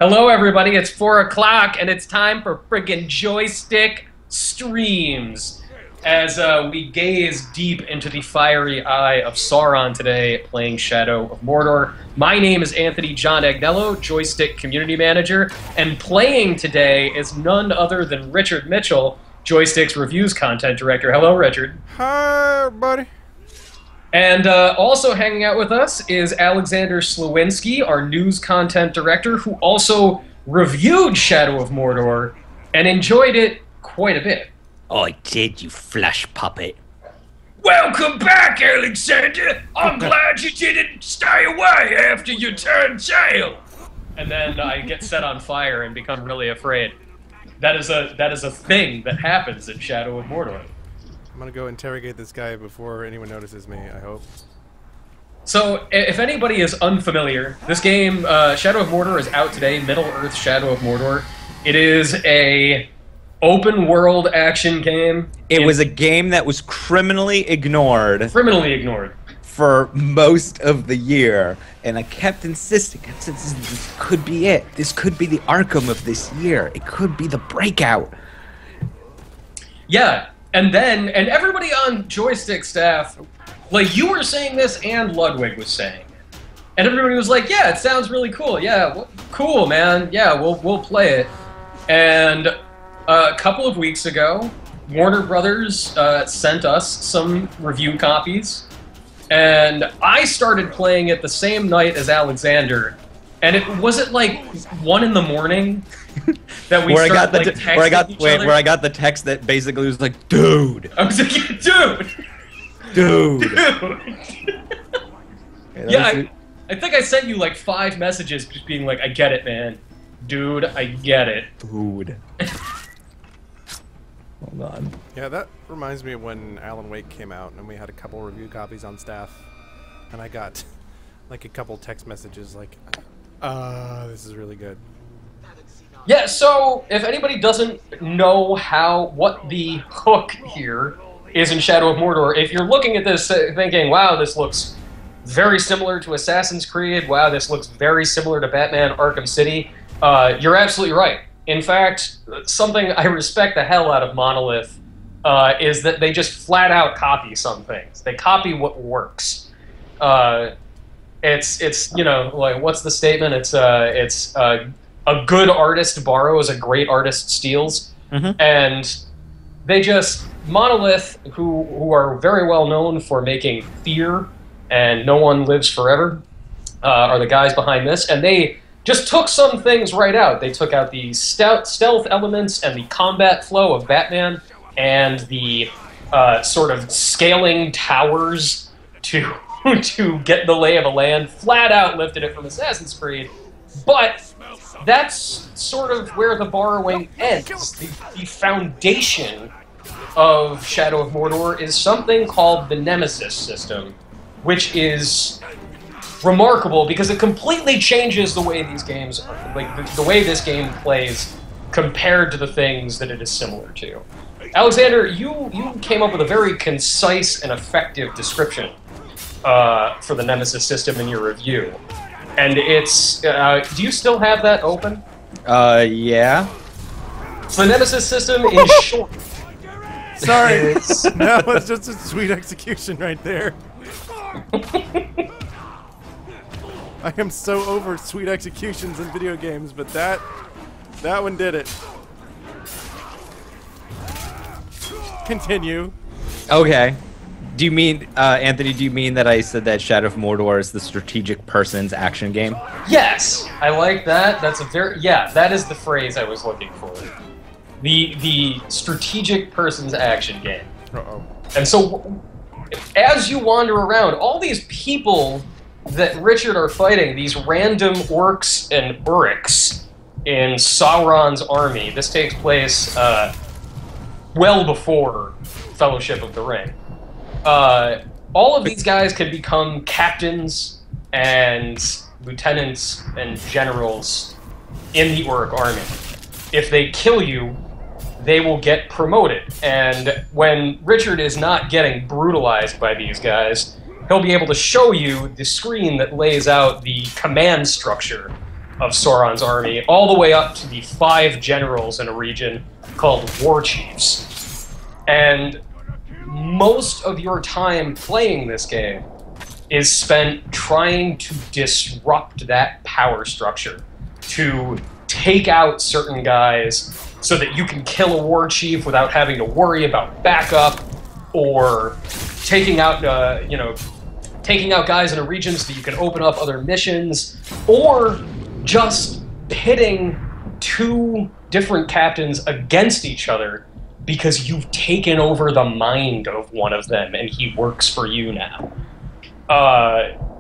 Hello, everybody. It's 4 o'clock, and it's time for friggin' joystick streams. As we gaze deep into the fiery eye of Sauron today, playing Shadow of Mordor. My name is Anthony John Agnello, Joystick Community Manager, and playing today is none other than Richard Mitchell, Joystick's Reviews Content Director. Hello, Richard. Hi, everybody. And also hanging out with us is Alexander Slawinski, our News Content Director, who also reviewed Shadow of Mordor and enjoyed it quite a bit. I did, you flesh puppet. Welcome back, Alexander! I'm glad you didn't stay away after you turned tail! And then I get set on fire and become really afraid. That is a thing that happens in Shadow of Mordor. I'm gonna go interrogate this guy before anyone notices me, I hope. So, if anybody is unfamiliar, this game, Shadow of Mordor, is out today, Middle-earth Shadow of Mordor. It is a open-world action game. It was a game that was criminally ignored. Criminally ignored. For most of the year. And I kept insisting, this could be it. This could be the Arkham of this year. It could be the breakout. Yeah. And everybody on Joystick staff, like, you were saying this and Ludwig was saying it. And everybody was like, yeah, it sounds really cool. Yeah, cool, man. Yeah, we'll play it. And a couple of weeks ago, Warner Brothers sent us some review copies. And I started playing it the same night as Alexander. And was it like 1 in the morning that we started texting each other? Where I got the text that basically was like, dude. I was like, dude. Dude. Yeah, I think I sent you like 5 messages just being like, I get it, man. Dude, I get it. Dude. Hold on. Yeah, that reminds me of when Alan Wake came out and we had a couple review copies on staff. And I got like a couple text messages like, this is really good. Yeah, so if anybody doesn't know what the hook here is in Shadow of Mordor, if you're looking at this thinking, wow, this looks very similar to Assassin's Creed, wow, this looks very similar to Batman Arkham City, you're absolutely right. In fact, something I respect the hell out of Monolith is that they just flat out copy some things. They copy what works. It's you know, like, what's the statement? It's a good artist borrows, a great artist steals. Mm-hmm. And they just, Monolith, who are very well known for making Fear and No One Lives Forever, are the guys behind this, and they just took some things right out. They took out the stealth elements and the combat flow of Batman and the sort of scaling towers to get the lay of the land, flat out lifted it from Assassin's Creed, but that's sort of where the borrowing ends. The foundation of Shadow of Mordor is something called the Nemesis system, which is remarkable because it completely changes the way these games are, like the way this game plays compared to the things that it is similar to. Alexander, you came up with a very concise and effective description for the Nemesis system in your review. And it's, do you still have that open? Yeah. So the Nemesis system is short. Sorry. That was just a sweet execution right there. I am so over sweet executions in video games, but that one did it. Continue. Okay. Do you mean, Anthony, do you mean that I said that Shadow of Mordor is the strategic person's action game? Yes! I like that. That's a very, yeah, that is the phrase I was looking for. The strategic person's action game. Uh-oh. And so, as you wander around, all these people that Richard are fighting, these random orcs and uruks in Sauron's army, this takes place well before Fellowship of the Ring. All of these guys can become captains and lieutenants and generals in the Uruk army. If they kill you, they will get promoted. And when Richard is not getting brutalized by these guys, he'll be able to show you the screen that lays out the command structure of Sauron's army, all the way up to the 5 generals in a region called War Chiefs. And most of your time playing this game is spent trying to disrupt that power structure, to take out certain guys so that you can kill a war chief without having to worry about backup, or taking out, taking out guys in a region so that you can open up other missions, or just pitting 2 different captains against each other because you've taken over the mind of one of them and he works for you now.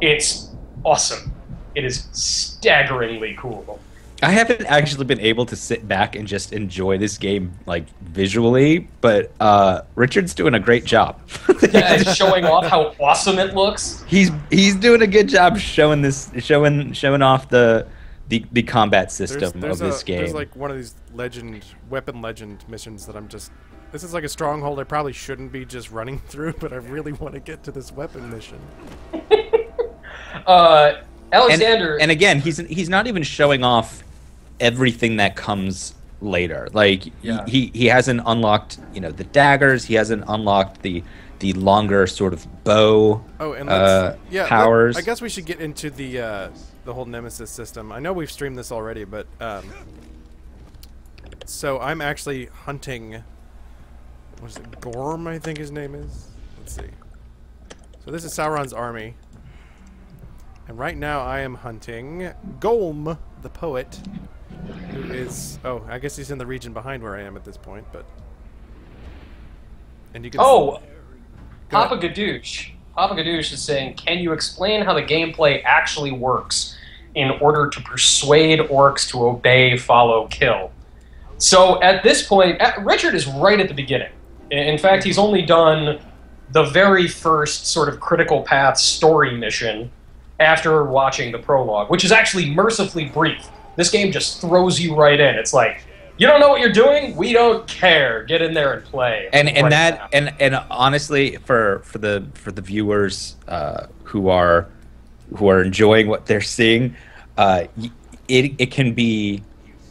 It's awesome. It is staggeringly cool. I haven't actually been able to sit back and just enjoy this game like visually, but Richard's doing a great job. Yeah, showing off how awesome it looks. He's doing a good job showing showing off the combat system of this game. There's like one of these weapon legend missions that I'm just. This is like a stronghold I probably shouldn't be just running through, but I really want to get to this weapon mission. Alexander, and again, he's not even showing off everything that comes later. Like he hasn't unlocked the daggers. He hasn't unlocked the longer sort of bow. Oh, and powers. I guess we should get into the whole Nemesis system. I know we've streamed this already, but so I'm actually hunting. What is it? Gorm, I think his name is. Let's see. So this is Sauron's army. And right now I am hunting Golm, the poet, who is... Oh, I guess he's in the region behind where I am at this point, but... And you can... Oh! Papa Gadoosh. Papa Gadoosh is saying, can you explain how the gameplay actually works in order to persuade orcs to obey, follow, kill? So at this point, Richard is right at the beginning. In fact, he's only done the very first sort of critical path story mission after watching the prologue, which is actually mercifully brief. This game just throws you right in. It's like, you don't know what you're doing? We don't care. Get in there and play. And honestly, for the viewers who are enjoying what they're seeing, it can be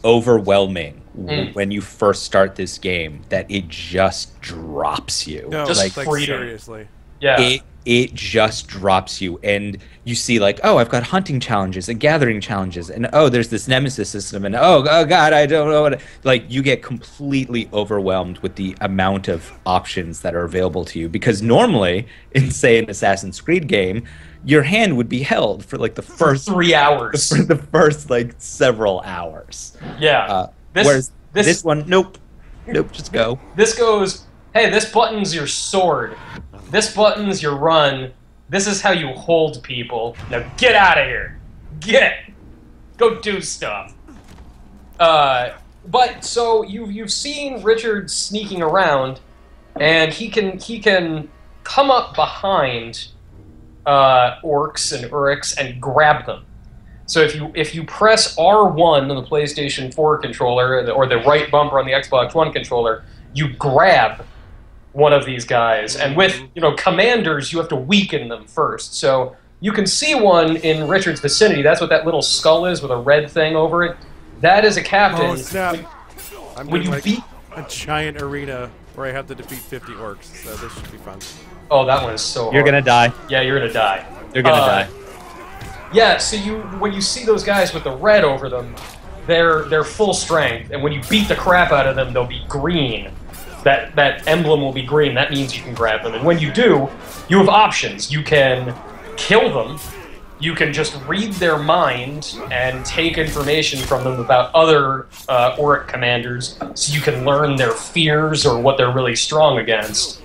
overwhelming when you first start this game, that it just drops you. No, just like seriously. Yeah. It just drops you, and you see like, oh, I've got hunting challenges and gathering challenges, and oh, there's this nemesis system, and oh god, I don't know what. Like, you get completely overwhelmed with the amount of options that are available to you, because normally in, say, an Assassin's Creed game, your hand would be held for like the first 3 hours, for the first like several hours. Yeah. Whereas this one, nope, just go. This goes, hey, this button's your sword. This button's your run. This is how you hold people. Now get out of here. Go do stuff. But so you've seen Richard sneaking around, and he can come up behind orcs and uruks and grab them. So if you press R1 on the PlayStation 4 controller, or the right bumper on the Xbox One controller, you grab one of these guys, and with commanders, you have to weaken them first. So you can see one in Richard's vicinity. That's what that little skull is with a red thing over it. That is a captain. Oh snap! I'm when in you like beat a giant arena where I have to defeat 50 orcs, so this should be fun. Oh, that one is so hard. You're gonna die. Yeah, you're gonna die. You're gonna die. Yeah, so when you see those guys with the red over them, they're full strength, and when you beat the crap out of them, they'll be green. That emblem will be green. That means you can grab them. And when you do, you have options. You can kill them. You can just read their mind and take information from them about other Auric commanders, so you can learn their fears or what they're really strong against.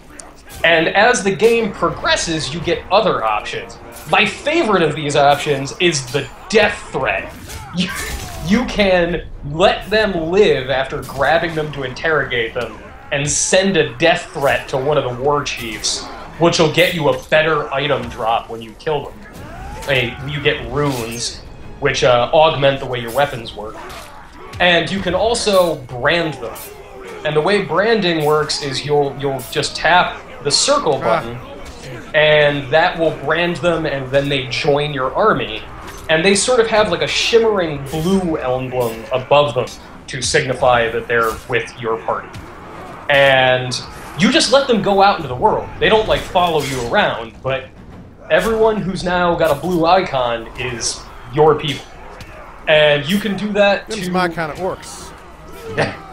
And as the game progresses, you get other options. My favorite of these options is the death threat. You can let them live after grabbing them to interrogate them, and send a death threat to one of the war chiefs, which will get you a better item drop when you kill them. You get runes, which augment the way your weapons work. And you can also brand them. And the way branding works is you'll just tap the circle button, and that will brand them, and then they join your army. and they sort of have like a shimmering blue emblem above them to signify that they're with your party. And you just let them go out into the world. They don't like follow you around, but everyone who's now got a blue icon is your people. And you can do that Them's to... my kind of orcs.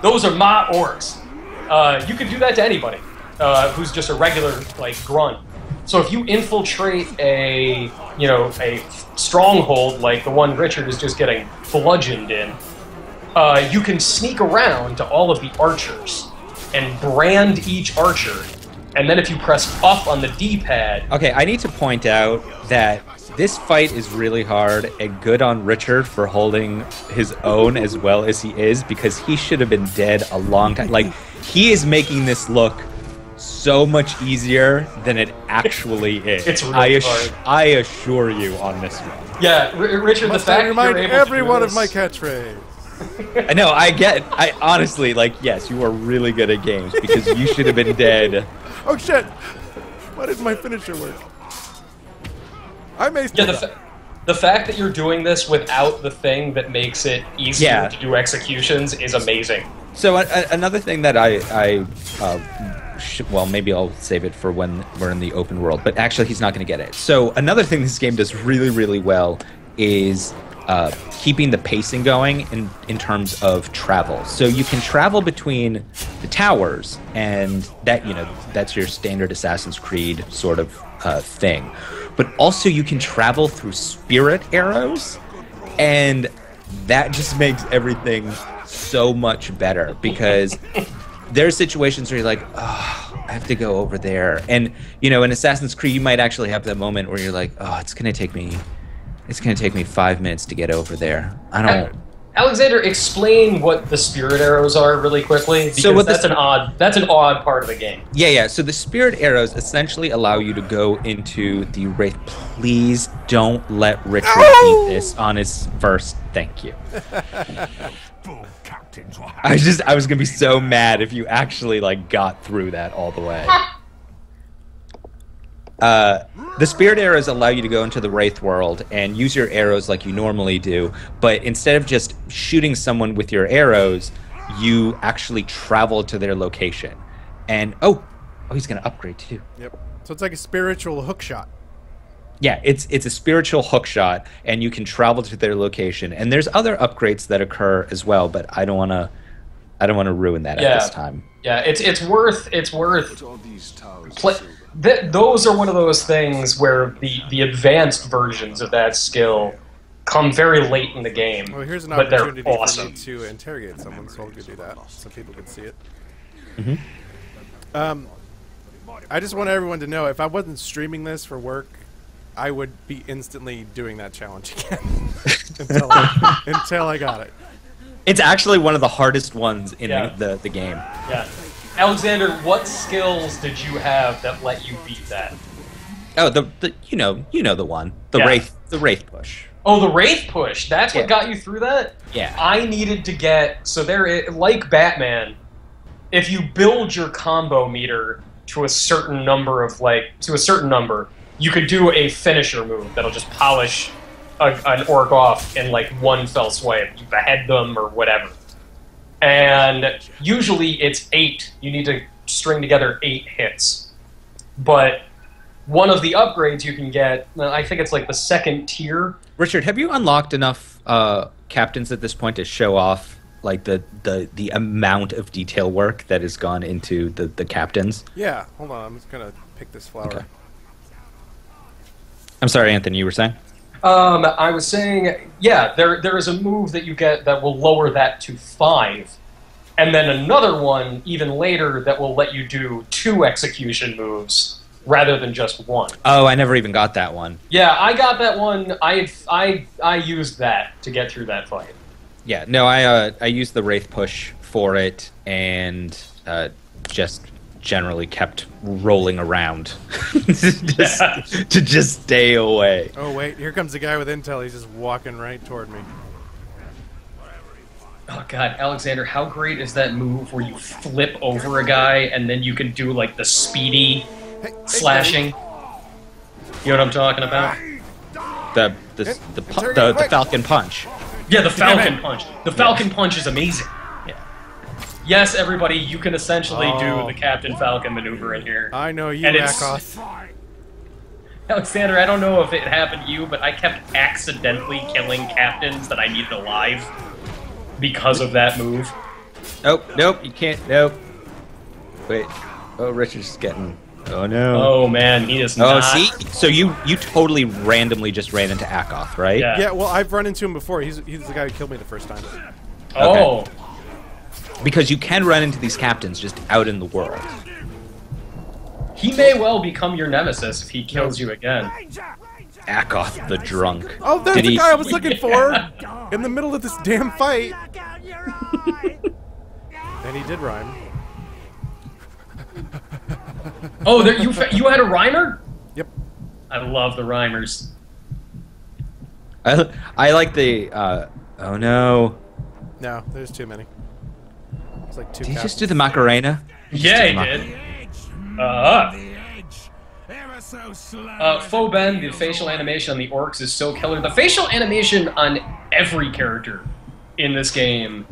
Those are my orcs. You can do that to anybody who's just a regular, like, grunt. So if you infiltrate a stronghold like the one Richard is just getting bludgeoned in, you can sneak around to all of the archers and brand each archer. And then if you press up on the D-pad... Okay, I need to point out that this fight is really hard, and good on Richard for holding his own as well as he is, because he should have been dead a long time. Like, he is making this look so much easier than it actually is. It's really hard. I assure you on this one. Yeah, Richard, Must the fact I that remind you're able everyone to do of my this, catchphrase. I know, I honestly, like, yes, you are really good at games, because you should have been dead. Oh shit! Why did my finisher work? I may still die. the fact that you're doing this without the thing that makes it easier Yeah. to do executions is amazing. So another thing that well, maybe I'll save it for when we're in the open world, but actually he's not going to get it. So another thing this game does really, really well is keeping the pacing going in terms of travel. So you can travel between the towers, and that's your standard Assassin's Creed sort of thing. But also you can travel through spirit arrows, and that just makes everything so much better, because there are situations where you're like, oh, I have to go over there. And, in Assassin's Creed, you might actually have that moment where you're like, oh, it's going to take me 5 minutes to get over there. I don't... Alexander, explain what the spirit arrows are really quickly, because So that's an odd part of the game. Yeah. So the spirit arrows essentially allow you to go into the wraith. Please don't let Richard eat this on his first. Thank you. I was gonna be so mad if you actually got through that all the way. The spirit arrows allow you to go into the wraith world and use your arrows like you normally do, but instead of just shooting someone with your arrows, you actually travel to their location. And oh, he's gonna upgrade too. Yep. So it's like a spiritual hook shot. Yeah, it's a spiritual hook shot, and you can travel to their location. And there's other upgrades that occur as well, but I don't want to ruin that at this time. Yeah, it's worth those are one of those things where the advanced versions of that skill come very late in the game. Well, here's an but they're opportunity awesome. for me to interrogate someone, so I'll go do that so people can see it. Mm-hmm. I just want everyone to know, if I wasn't streaming this for work, I would be instantly doing that challenge again until I got it. It's actually one of the hardest ones in Yeah. the game. Yeah. Alexander, what skills did you have that let you beat that? Oh, the you know the one. The Yeah. wraith push. Oh, the Wraith push. That's what Yeah. got you through that? Yeah. I needed to get... So like Batman, if you build your combo meter to a certain number, you could do a finisher move that'll just polish an orc off in one fell swipe. You behead them or whatever. And usually it's 8. You need to string together 8 hits. But one of the upgrades you can get, I think it's the second tier. Richard, have you unlocked enough captains at this point to show off the amount of detail work that has gone into the captains? Yeah, hold on, I'm just gonna pick this flower. Okay. I'm sorry, Anthony, you were saying? I was saying, yeah, there is a move that you get that will lower that to 5. And then another one, even later, that will let you do 2 execution moves rather than just 1. Oh, I never even got that one. Yeah, I got that one. I used that to get through that fight. Yeah, no, I used the wraith push for it, and just generally kept rolling around to just stay away. Oh wait, here comes the guy with intel. He's just walking right toward me. Oh god, Alexander, how great is that move where you flip over a guy and then you can do the speedy Hey, slashing? You know what I'm talking about? the Falcon Punch. Yeah, the Falcon Punch. The Falcon Punch is amazing. Yeah. Yes, everybody, you can essentially do the Captain Falcon maneuver in here. I know you, And Akoth. Alexander, I don't know if it happened to you, but I kept accidentally killing captains that I needed alive because of that move. Nope, you can't. Nope. Wait. Oh, Richard's getting. Oh no. Oh man, he is Oh, not. see? So you totally randomly just ran into Akoth, right? Yeah. Yeah, well, I've run into him before. He's the guy who killed me the first time. Oh. Because you can run into these captains just out in the world. He may well become your nemesis if he kills you again. Akoth the drunk. Oh, there's Did the he- guy I was looking for in the middle of this damn fight. And he did rhyme. Oh, there, you had a rhymer? Yep. I love the rhymers. I like the. Oh no. No, there's too many. It's like two. Did he just captains. do the Macarena? Yeah, he did. Foben, the facial animation on the orcs is so killer. The facial animation on every character in this game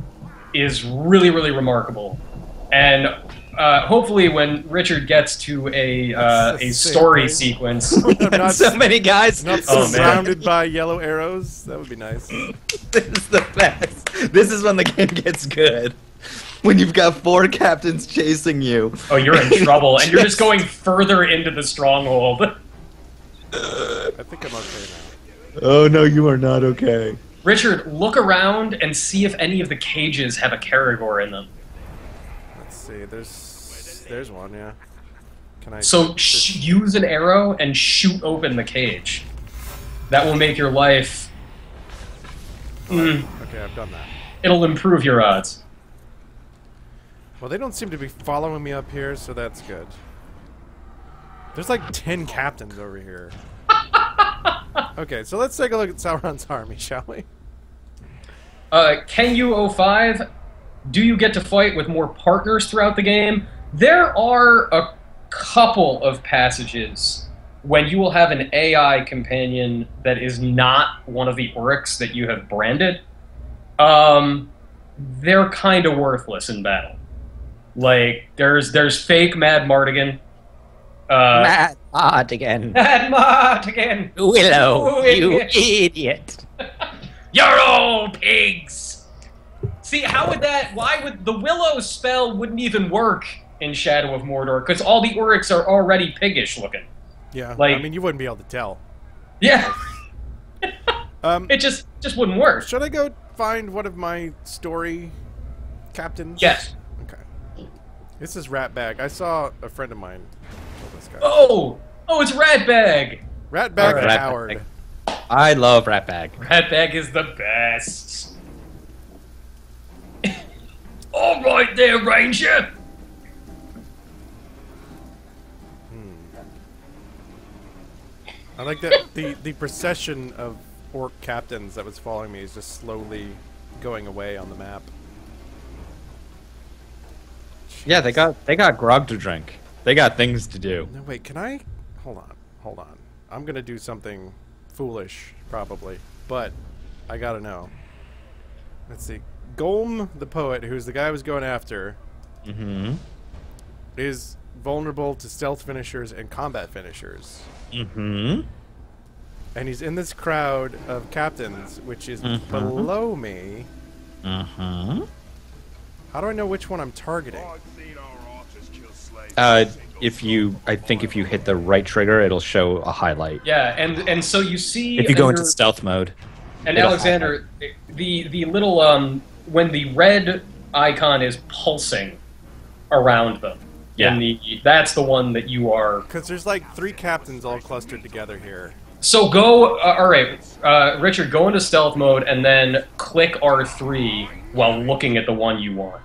is really, really remarkable. And hopefully when Richard gets to a story sequence... I'm not, So many guys. not Oh, man. surrounded by yellow arrows. That would be nice. This is the best. This is when the game gets good. When you've got 4 captains chasing you. Oh, you're in trouble, and you're just going further into the stronghold. I think I'm okay now. Oh no, you are not okay. Richard, look around and see if any of the cages have a Caragor in them. Let's see. There's one. Yeah. Can I? So use an arrow and shoot open the cage. That will make your life... Okay, I've done that. It'll improve your odds. Well, they don't seem to be following me up here, so that's good. There's like 10 captains over here. Okay, so let's take a look at Sauron's army, shall we? Can you 05? Do you get to fight with more partners throughout the game? There are a couple of passages when you will have an AI companion that is not one of the orcs that you have branded. They're kind of worthless in battle. Like, there's fake Mad Mardigan. Matt Mardigan. Mad Mardigan! Willow, you Idiot. idiot. You're all pigs! See, how would that... Why would... The Willow spell wouldn't even work in Shadow of Mordor, because all the orcs are already piggish looking. Yeah. Like- I mean, you wouldn't be able to tell. Yeah, It just wouldn't work. Should I go find one of my story captains? Yes. Okay. This is Ratbag. I saw a friend of mine kill this guy. Oh, it's Ratbag! Ratbag Alright. the coward. I love Ratbag. Ratbag is the best. All right there, Ranger! I like that the procession of orc captains that was following me is just slowly going away on the map. Yeah, they got grog to drink. They got things to do. No, wait, can I? Hold on. I'm gonna do something foolish, probably, but I gotta know. Let's see. Golm the poet, who's the guy I was going after, is vulnerable to stealth finishers and combat finishers. And he's in this crowd of captains, which is below me. How do I know which one I'm targeting? I think if you hit the right trigger, it'll show a highlight. Yeah, and so you see... If you go into under- stealth mode. And it'll Alexander, the little when the red icon is pulsing around them, Yeah. that's the one that you are. Because there's like 3 captains all clustered together here. So go, all right, Richard, go into stealth mode and then click R3 while looking at the one you want.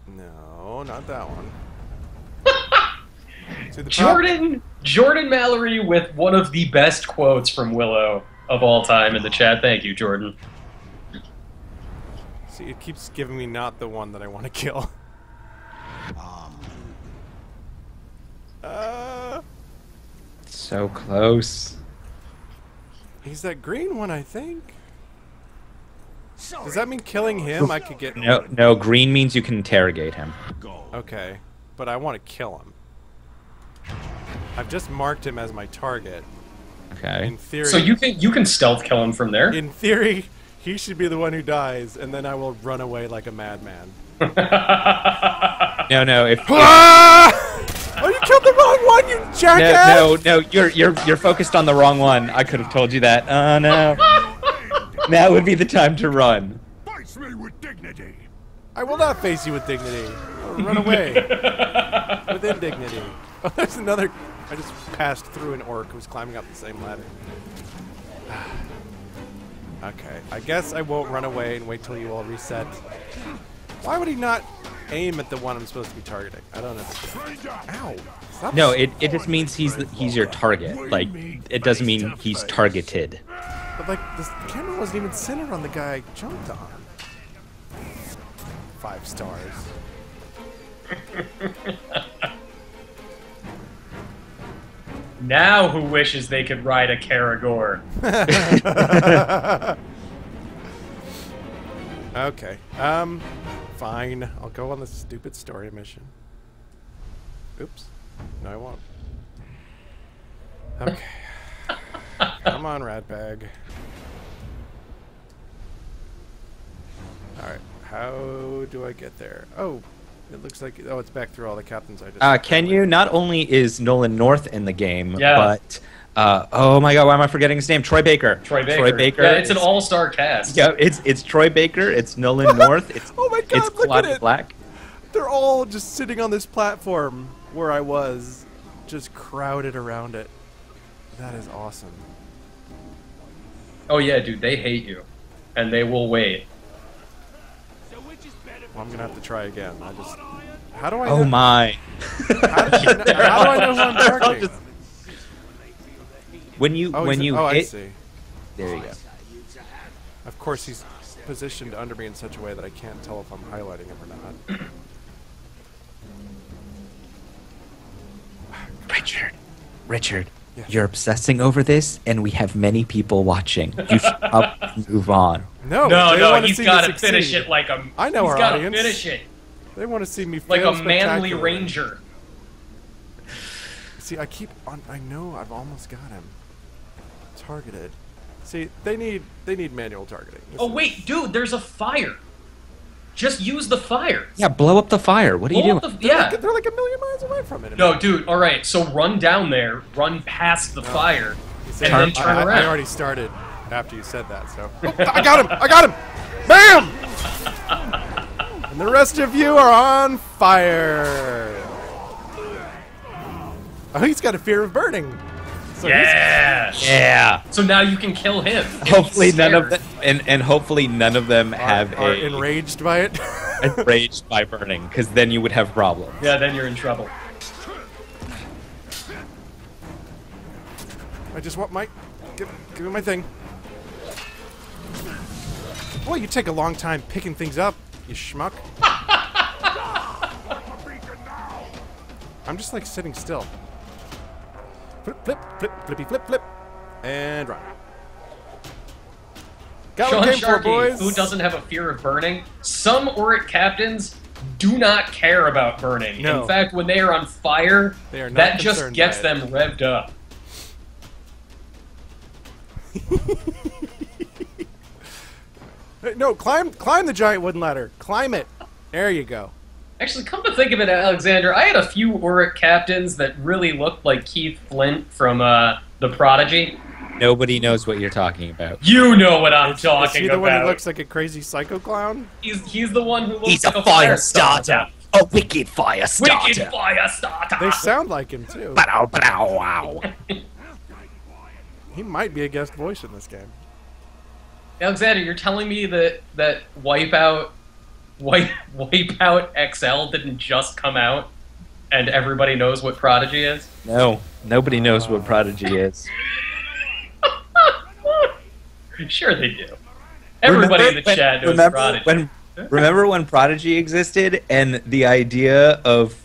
No, not that one. See, the Jordan Mallory with one of the best quotes from Willow of all time in the chat. Thank you, Jordan. See, it keeps giving me not the one that I want to kill. So close. He's that green one, I think. Does that mean killing him? I could get... No, green means you can interrogate him. Okay, but I want to kill him. I've just marked him as my target. Okay. In theory... So you can stealth kill him from there? In theory, he should be the one who dies, and then I will run away like a madman. No, if Oh, you killed the wrong one, you jackass! no, you're focused on the wrong one. I could have told you that. Oh no. Now would be the time to run. Face me with dignity. I will not face you with dignity. I'll run away. With indignity. Oh, there's another... I just passed through an orc who's climbing up the same ladder. Okay, I guess I won't run away and wait till you all reset. Why would he not aim at the one I'm supposed to be targeting? I don't understand. Ow! Stop. No, it just means he's your target. Like, it doesn't mean he's targeted. But like, the camera wasn't even centered on the guy I jumped on. 5 stars. Now who wishes they could ride a Karagor? Okay. Fine. I'll go on the stupid story mission. Oops. No, I won't. Okay. Come on, Ratbag. Alright. How do I get there? Oh, it looks like... Oh, it's back through all the captains I just... Can you? Not only is Nolan North in the game, Yeah. but... oh my god, why am I forgetting his name? Troy Baker. Troy Baker. Yeah, it's an all-star cast. Yeah, it's Troy Baker, it's Nolan North, it's Oh my god, it's look at Claudia it! Black. They're all just sitting on this platform where I was, just crowded around it. That is awesome. Oh yeah, dude, they hate you. And they will wait. Well, I'm gonna have to try again. I just... How do I Oh know? my. How do I know who I'm targeting? When you Oh, when you I hit, see. there you go. Of course, he's positioned under me in such a way that I can't tell if I'm highlighting him or not. Richard, Yes. you're obsessing over this, and we have many people watching. You should up and move on. No, No, they no, wanna he's see got me to finish succeed. it like a... I know he's our gotta audience. finish it They want to see me like fail a manly spectacularly. ranger. See, I keep on. I know I've almost got him targeted. See, they need manual targeting. This Oh is- wait, dude, there's a fire. Just use the fire. Yeah, blow up the fire. What are you Blow doing? up the- yeah. They're like a million miles away from it. No, dude. All right, so run down there, run past the fire, See, and then turn I around. already started after you said that, so. Oh, I got him! I got him! Bam! And the rest of you are on fire. Oh, he's got a fear of burning. So Yeah. Yeah. So now you can kill him. Hopefully none of Scared. them, and hopefully none of them have are a enraged by it. enraged by burning, because then you would have problems. Yeah, then you're in trouble. I just want my... Give me my thing. Boy, you take a long time picking things up, you schmuck. I'm just like sitting still. Flip, flip, flip, flippy, flip, flip. And run. Got what Sean I came for, Sharkey, boys. who doesn't have a fear of burning. Some Auric captains do not care about burning. No. In fact, when they are on fire, They are not that just concerned gets by it. them revved up. Hey, no, climb the giant wooden ladder. Climb it. There you go. Actually, come to think of it, Alexander, I had a few Auric captains that really looked like Keith Flint from The Prodigy. Nobody knows what you're talking about. You know what I'm Is talking he the one about. who looks like a crazy psycho clown? He's the one who looks He's like a fire starter. Yeah. A wicked fire starter. Wicked fire starter. They sound like him too. Blow, blow, wow. He might be a guest voice in this game. Alexander, you're telling me that Wipeout XL didn't just come out, and everybody knows what Prodigy is? No, nobody knows what Prodigy is. Sure they do. Everybody in the chat knows Prodigy. Remember when Prodigy existed, and the idea of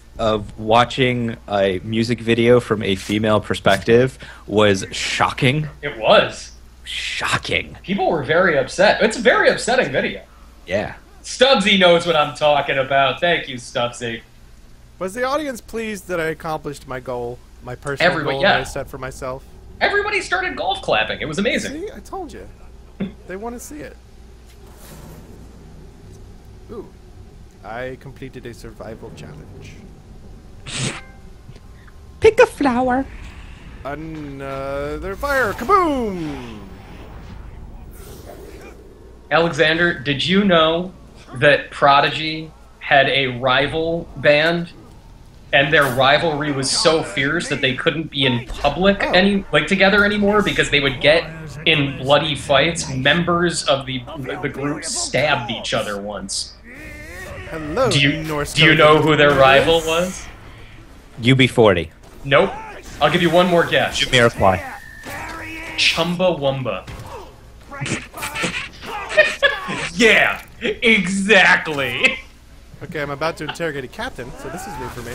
watching a music video from a female perspective was shocking? It was. shocking. People were very upset. It's a very upsetting video. Yeah. Stubbsy knows what I'm talking about. Thank you, Stubbsy. Was the audience pleased that I accomplished my goal, my personal goal that I set for myself? Everybody started golf clapping. It was amazing. See, I told you. They want to see it. Ooh. I completed a survival challenge. Pick a flower. Another fire. Kaboom! Alexander, did you know that Prodigy had a rival band, and their rivalry was so fierce that they couldn't be in public together anymore because they would get in bloody fights? Members of the group stabbed each other once. Hello, Do you know who their rival was? UB40. Nope. I'll give you one more guess. Jamiroquai. Chumbawamba. Yeah, exactly. Okay, I'm about to interrogate a captain, so this is new for me.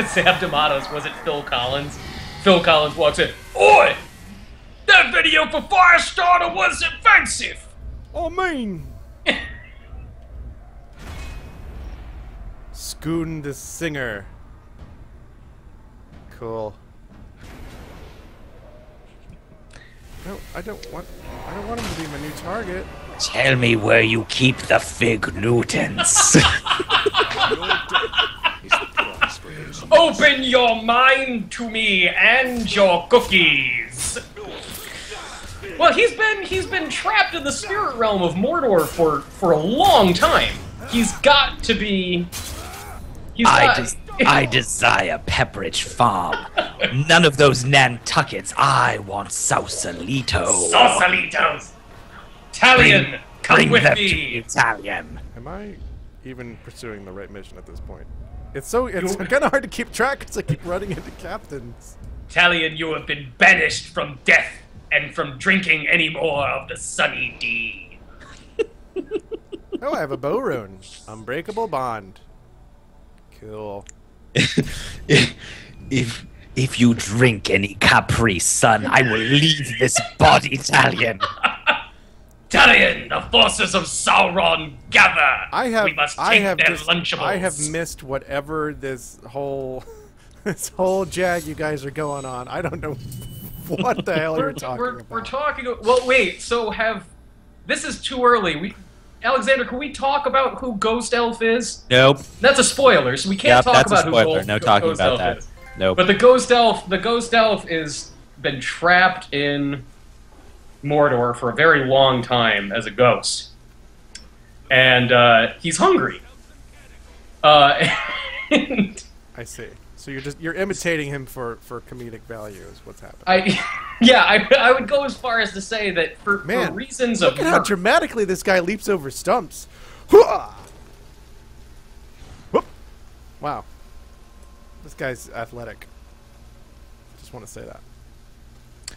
Sam D'Amatos, was it Phil Collins? Phil Collins walks in. Oi! That video for Firestarter was offensive! Oh, mean! Scoon the Singer. Cool. No, I don't want him to be my new target. Tell me where you keep the Fig Newtons. Open your mind to me and your cookies. Well, he's been trapped in the spirit realm of Mordor for a long time. He's got to be. I desire Pepperidge Farm. None of those Nantuckets. I want Sausalito. Sausalitos. Italian, come Bring with them me. to Italian. Am I even pursuing the right mission at this point? It's kind of hard to keep track because I keep running into captains. Italian, you have been banished from death and from drinking any more of the Sunny D. Oh, I have a bow rune. Unbreakable bond. Cool. If you drink any Capri Sun, I will leave this body, Italian. Italian, the forces of Sauron gather. We must take their Lunchables. I have missed whatever this whole jag you guys are going on. I don't know what the hell you're talking about. We're talking. Well, wait. So this is too early. Alexander, can we talk about who Ghost Elf is? Nope. That's a spoiler, so we can't talk about who No talking Ghost about Elf that. is. Nope. But the Ghost Elf is been trapped in Mordor for a very long time as a ghost, and he's hungry. I see. So you're imitating him for comedic value is what's happening. I would go as far as to say that for reasons of look at how dramatically this guy leaps over stumps. Whoop. Wow. This guy's athletic. Just want to say that.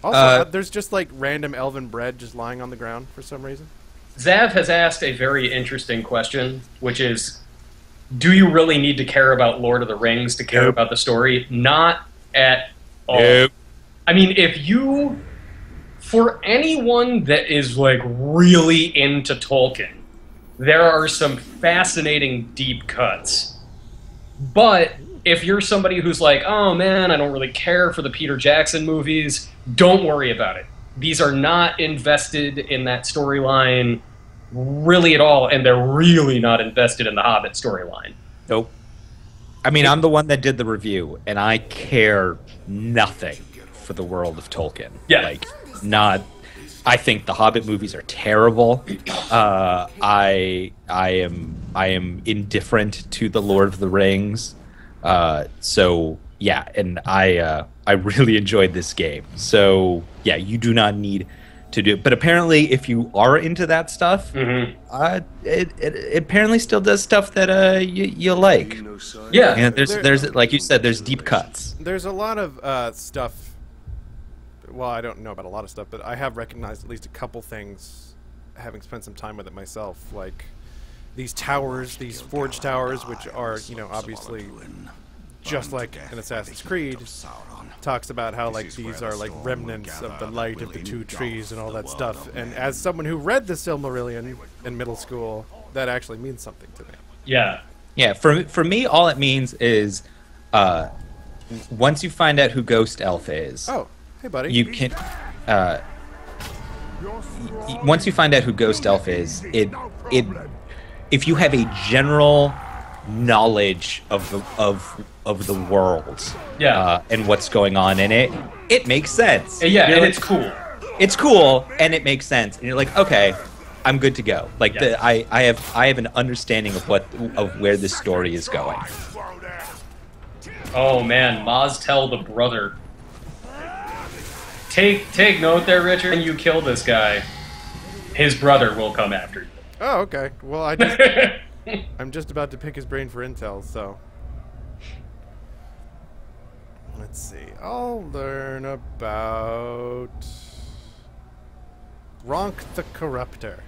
Also, there's just like random elven bread just lying on the ground for some reason. Zav has asked a very interesting question, which is, do you really need to care about Lord of the Rings to care about the story? Not at all. Nope. I mean, for anyone that is like really into Tolkien, there are some fascinating deep cuts. But if you're somebody who's like, oh man, I don't really care for the Peter Jackson movies, don't worry about it. These are not invested in that storyline really at all, and they're really not invested in the Hobbit storyline. Nope. I mean, I'm the one that did the review, and I care nothing for the world of Tolkien. Yeah. I think the Hobbit movies are terrible. I am indifferent to the Lord of the Rings. So yeah, and I really enjoyed this game. So yeah, you do not need to do it. But apparently, if you are into that stuff, it apparently still does stuff that you like. Yeah, and there's like you said, there's deep cuts. There's a lot of stuff. Well, I don't know about a lot of stuff, but I have recognized at least a couple things, having spent some time with it myself, like these towers, these forge towers, which are, obviously just like in Assassin's Creed, talks about how like these are like remnants of the light of the two trees and all that stuff. And as someone who read the Silmarillion in middle school, that actually means something to me. Yeah. Yeah, for me, all it means is once you find out who Ghost Elf is, Oh, hey buddy. you can. Once you find out who Ghost Elf is, if you have a general knowledge of the world, Yeah. and what's going on in it, it makes sense. Yeah, You're and like, it's cool. it's cool and it makes sense, and you're like, okay, I'm good to go. Like Yeah. I have an understanding of where this story is going. Oh man, Moztel the brother. Take note there, Richard. When you kill this guy, his brother will come after you. Oh, okay. Well, I'm just about to pick his brain for intel, so. Let's see. I'll learn about Ronk the Corruptor.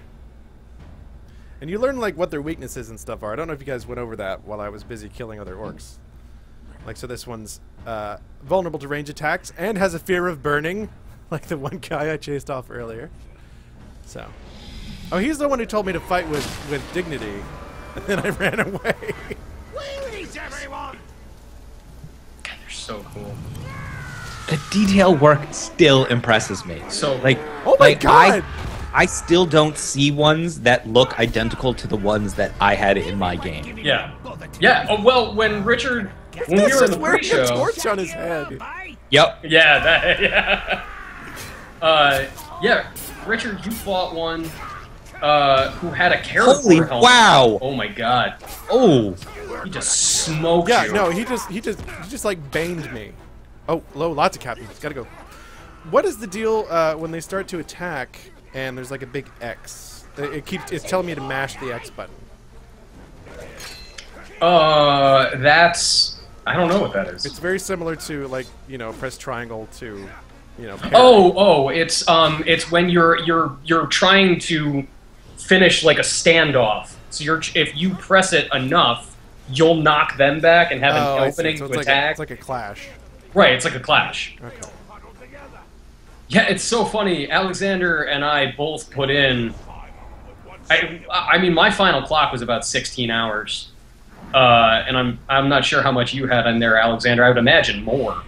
And you learn like what their weaknesses and stuff are. I don't know if you guys went over that while I was busy killing other orcs. Like, so this one's vulnerable to range attacks and has a fear of burning, like the one guy I chased off earlier. So. Oh, he's the one who told me to fight with dignity, and then I ran away. Please, everyone! They're so cool. The detail work still impresses me. So Like, Oh my like, God! I still don't see ones that look identical to the ones that I had in my game. yeah, yeah. Oh, well, when we He's were in the just wearing a pre-show, torch on his head. Yep. yeah, that, yeah. Yeah, Richard, you fought one who had a character Holy helmet. wow! Oh my god, Oh, he just smoked Yeah, you. no, he just like baned me. Oh, lots of captains. Gotta go. What is the deal when they start to attack and there's like a big X? It's telling me to mash the X button. That's I don't know what that is. It's very similar to like, you know, press triangle to, you know. Parry. Oh, it's when you're trying to finish like a standoff. So if you press it enough, you'll knock them back and have an I see. opening So to it's attack. it's like a clash. Right, it's like a clash. Okay. Yeah, it's so funny. Alexander and I both put in. I mean, my final clock was about 16 hours, and I'm not sure how much you had in there, Alexander. I would imagine more.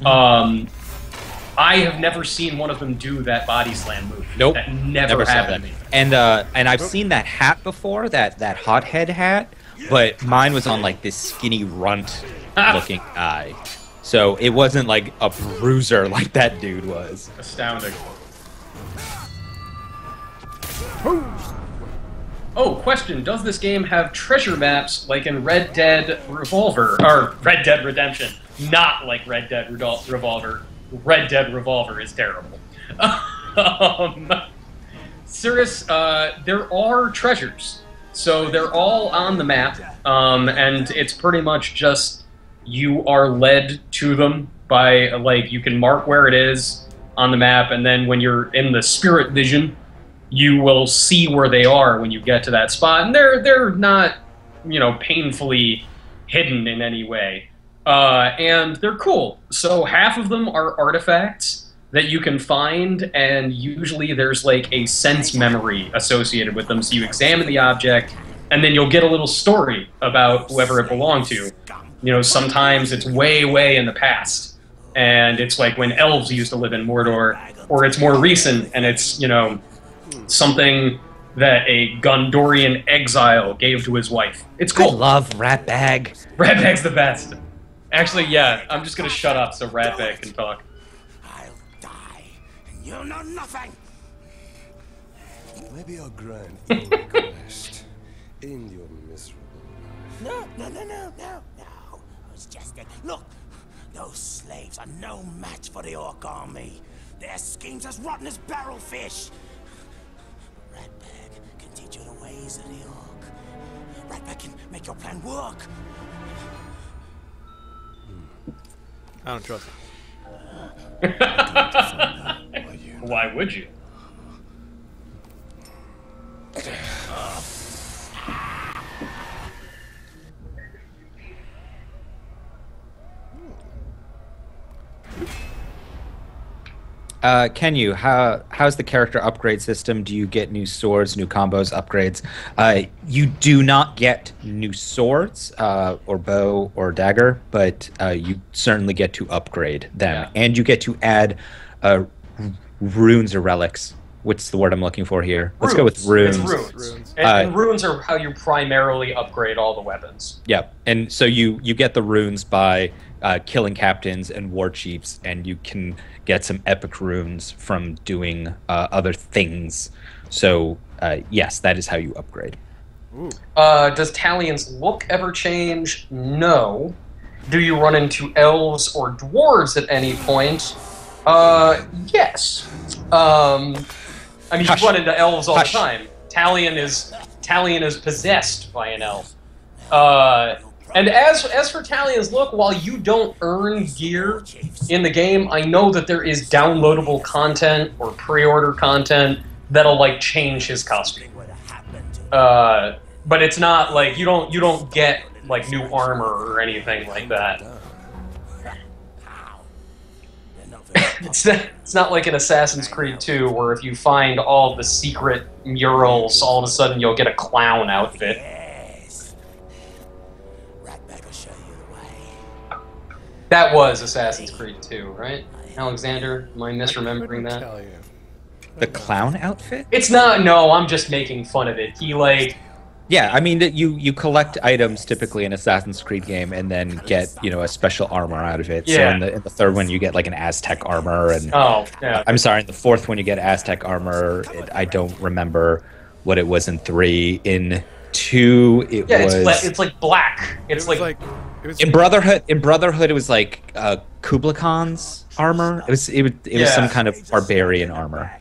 I have never seen one of them do that body slam move. nope. That never saw happened that. to me. And I've seen that hat before, that hothead hat, but mine was on like this skinny runt looking guy. So it wasn't like a bruiser like that dude was. Astounding. Oh, question. Does this game have treasure maps like in Red Dead Revolver? Or Red Dead Redemption. Not like Red Dead Revolver. Red Dead Revolver is terrible. Cirrus, there are treasures. So they're all on the map. And it's pretty much just you are led to them by, like, you can mark where it is on the map, and then when you're in the spirit vision, you will see where they are when you get to that spot, and they're not, you know, painfully hidden in any way, and they're cool. So half of them are artifacts that you can find, and usually there's like a sense memory associated with them. So you examine the object, and then you'll get a little story about whoever it belonged to. You know, sometimes it's way, way in the past, and it's like when elves used to live in Mordor, or it's more recent, and it's, you know, something that a Gondorian exile gave to his wife. It's I cool. love Ratbag. Ratbag's the best. Actually, yeah, I'm just gonna shut up so Ratbag can talk. I'll die, and you'll know nothing. Maybe I'll grant your request in your miserable life. No. It's just that. Look, those slaves are no match for the orc army. Their schemes as rotten as barrel fish. Ratbag can teach you the ways of the orc. Ratbag can make your plan work. I don't trust him. Why would you? how's the character upgrade system? Do you get new swords, new combos, upgrades? You do not get new swords or bow or dagger, but you certainly get to upgrade them, and you get to add runes or relics. What's the word I'm looking for here? Let's go with runes. It's runes. And runes are how you primarily upgrade all the weapons. Yep, and so you get the runes by killing captains and war chiefs, and you can get some epic runes from doing other things. So yes, that is how you upgrade. Does Talion's look ever change? No. Do you run into elves or dwarves at any point? Yes. I mean, you run into elves all the time. Talion is possessed by an elf. And as for Talion's look, while you don't earn gear in the game, I know that there is downloadable content or pre-order content that'll like change his costume. But it's not like you don't get like new armor or anything like that. It's not like in Assassin's Creed 2 where if you find all the secret murals, all of a sudden you'll get a clown outfit. That was Assassin's Creed 2, right? Alexander, am I misremembering that? The clown outfit? It's not. No, I'm just making fun of it. He like. Yeah, I mean, you collect items typically in Assassin's Creed game, and then get a special armor out of it. Yeah. So in the third one, you get like an Aztec armor, and Yeah. I'm sorry, in the fourth one you get Aztec armor. I don't remember what it was in 3. In 2, it was. It's like black. It was in Brotherhood. In Brotherhood, it was like Kublai Khan's armor. It was some kind of barbarian armor.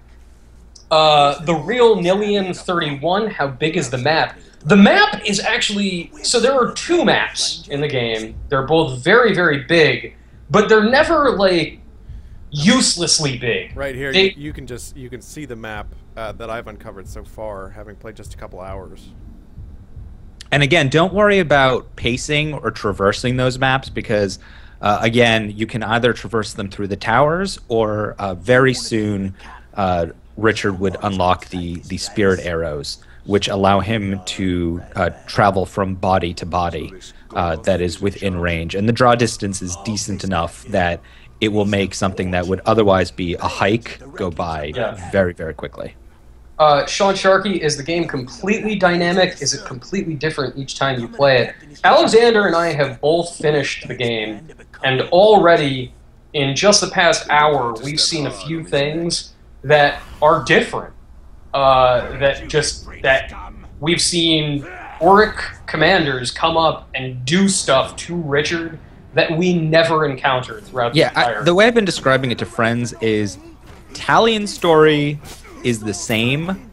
The real Nillion 31. How big is the map? The map is actually... So there are 2 maps in the game. They're both very, very big, but they're never, like, uselessly big. Right here, They- you can see the map that I've uncovered so far, having played just a couple hours. And again, don't worry about pacing or traversing those maps because, again, you can either traverse them through the towers or very soon Richard would unlock the spirit arrows, which allow him to travel from body to body that is within range. And the draw distance is decent enough that it will make something that would otherwise be a hike go by very, very quickly. Sean Sharkey, is the game completely dynamic? Is it completely different each time you play it? Alexander and I have both finished the game, and already, in just the past hour, we've seen a few things that are different. That we've seen Auric commanders come up and do stuff to Richard that we never encountered throughout the entire... The way I've been describing it to friends is Talion's story is the same,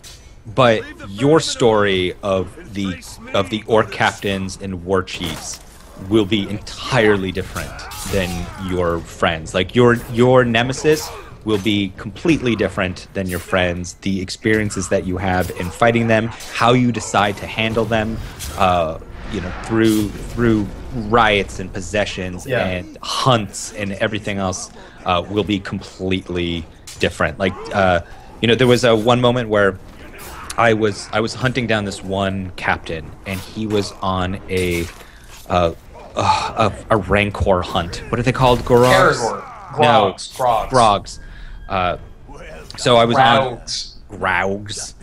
but your story of the Orc captains and war chiefs will be entirely different than your friends. Like your nemesis will be completely different than your friends. The experiences that you have in fighting them, how you decide to handle them, through riots and possessions and hunts and everything else, will be completely different. Like, there was one moment where I was hunting down this one captain, and he was on a rancor hunt. What are they called? Gorogs? Grogs. No, Grogs. So I was Graugs. on Graugs.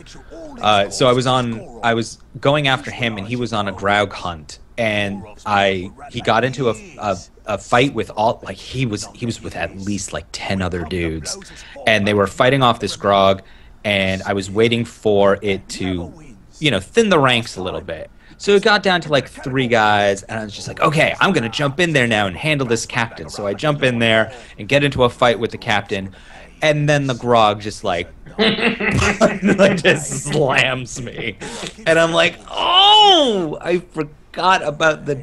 So I was going after him, and he was on a Graug hunt, and he got into a fight with he was with at least like 10 other dudes, and they were fighting off this Grog, and I was waiting for it to, thin the ranks a little bit. So it got down to like 3 guys, and I was just like, okay, I'm gonna jump in there now and handle this captain. So I jump in there and get into a fight with the captain, and then the Grog just just slams me, and I'm like, oh, I forgot about the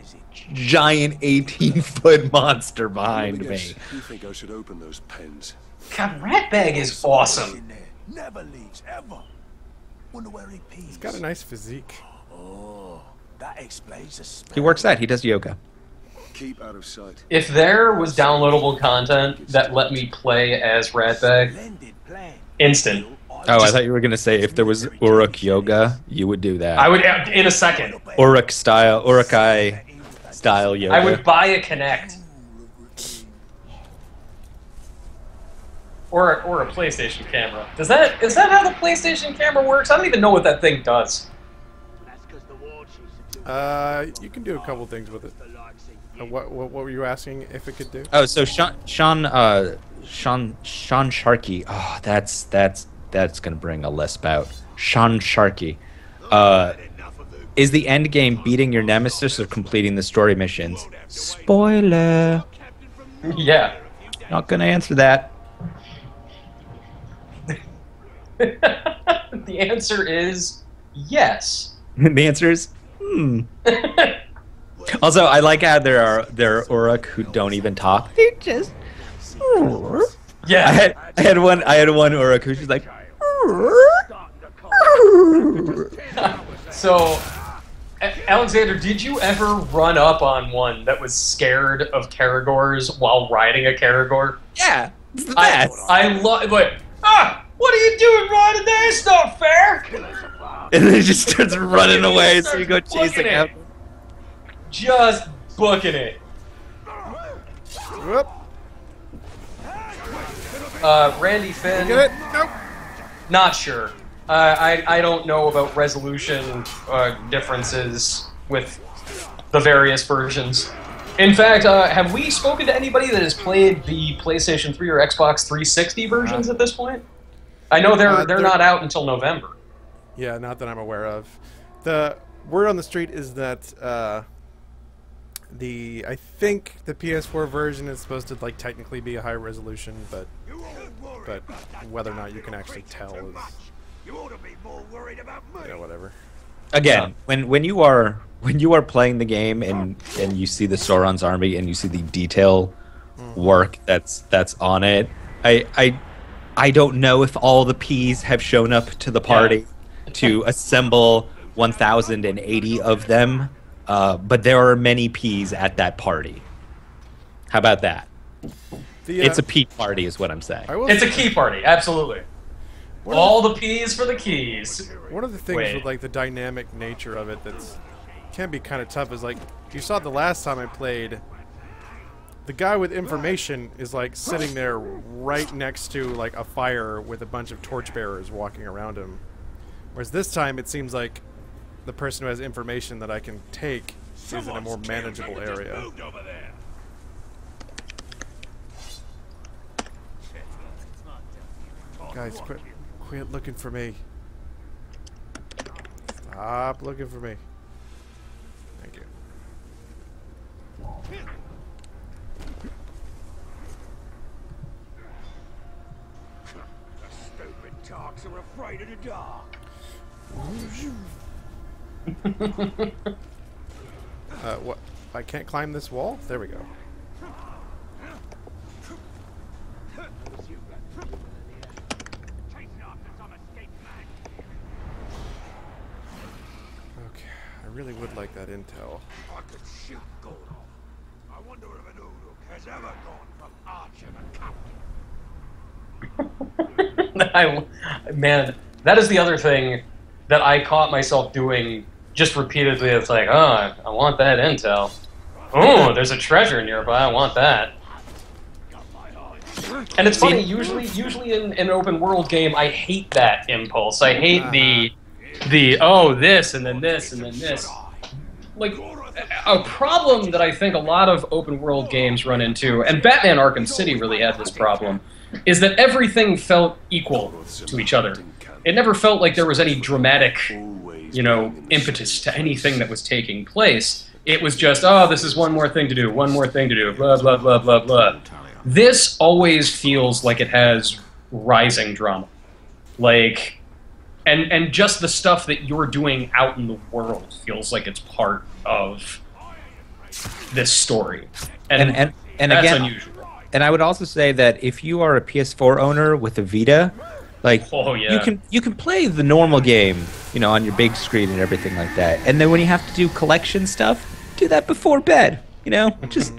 giant 18-foot monster behind me. You think I should open those pens? God, Ratbag is awesome. Never leaves, ever. Wonder where he pees. He's got a nice physique. Oh, that explains the smell. He works out. He does yoga. Keep out of sight. If there was downloadable content that let me play as Ratbag, Splendid plan. instant. Oh, I thought you were gonna say if there was Uruk yoga, you would do that. I would, in a second, Uruk style, Urukai style yoga. I would buy a Kinect. Or a PlayStation camera. Is that how the PlayStation camera works? I don't even know what that thing does. You can do a couple things with it. What were you asking if it could do? Oh, so Sean Sharkey. Oh, that's gonna bring a lisp out. Sean Sharkey. Is the end game beating your nemesis or completing the story missions? Spoiler. Yeah. Not gonna answer that. The answer is yes. The answer is Also, I like how there are Uruk who don't even talk. They just. Yeah. I had one Uruk who's just like. So, Alexander, did you ever run up on one that was scared of Caragors while riding a Caragor? Yeah, it's the best. I love, like, what are you doing riding there? It's not fair. And then he just starts running away, so starts you go chasing booking him. it. Just booking it. Whoop. Randy Finn. Get it? Nope. Not sure. I don't know about resolution differences with the various versions. In fact, have we spoken to anybody that has played the PlayStation 3 or Xbox 360 versions at this point? I know they're not out until November. Yeah, not that I'm aware of. The word on the street is that I think the PS4 version is supposed to like technically be a high resolution, but whether or not you can actually tell is whatever. Again, when you are playing the game and you see the Sauron's army and you see the detail work that's on it, I don't know if all the P's have shown up to the party to assemble 1,080 of them, but there are many P's at that party. How about that? It's a P party, is what I'm saying. It's a key party, absolutely. All the P's for the keys. One of the things with like the dynamic nature of it that's can be kind of tough is like you saw the last time I played. The guy with information is like sitting there right next to like a fire with a bunch of torchbearers walking around him. Whereas this time it seems like the person who has information that I can take is in a more manageable area. Guys, quit looking for me. Stop looking for me. Thank you. The stupid tarks are afraid of the dark. What? I can't climb this wall? There we go. Okay, I really would like that intel. I could shoot Gordon. I wonder if an Uruk has ever gone from archer to captain. Man, that is the other thing that I caught myself doing just repeatedly. It's like, oh, I want that intel. Oh, there's a treasure nearby. I want that. And it's funny. Usually in an open world game, I hate that impulse. I hate the oh, this and then this and then this. Like a problem that I think a lot of open world games run into, and Batman Arkham City really had this problem, is that everything felt equal to each other. It never felt like there was any dramatic, impetus to anything that was taking place. It was just, oh, this is one more thing to do, one more thing to do, blah, blah, blah, blah, blah. This always feels like it has rising drama. Like, and just the stuff that you're doing out in the world feels like it's part of this story. And And that's again, unusual. and I would also say that if you are a PS4 owner with a Vita, like Oh, yeah. you can play the normal game, on your big screen and everything like that. And then when you have to do collection stuff, do that before bed. You know, just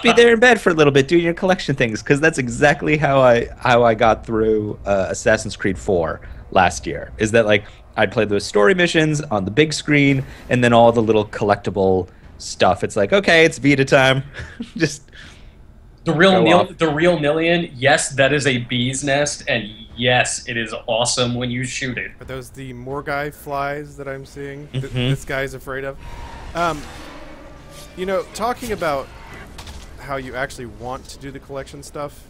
be there in bed for a little bit doing your collection things, because that's exactly how I got through Assassin's Creed 4 last year. Is that like I'd play those story missions on the big screen, and then all the little collectible stuff. It's like, okay, it's Vita time. Just the real million. Yes, that is a bee's nest, and yes, it is awesome when you shoot it. Are those the Morgai flies that I'm seeing? This guy's afraid of. You know, talking about how you actually want to do the collection stuff,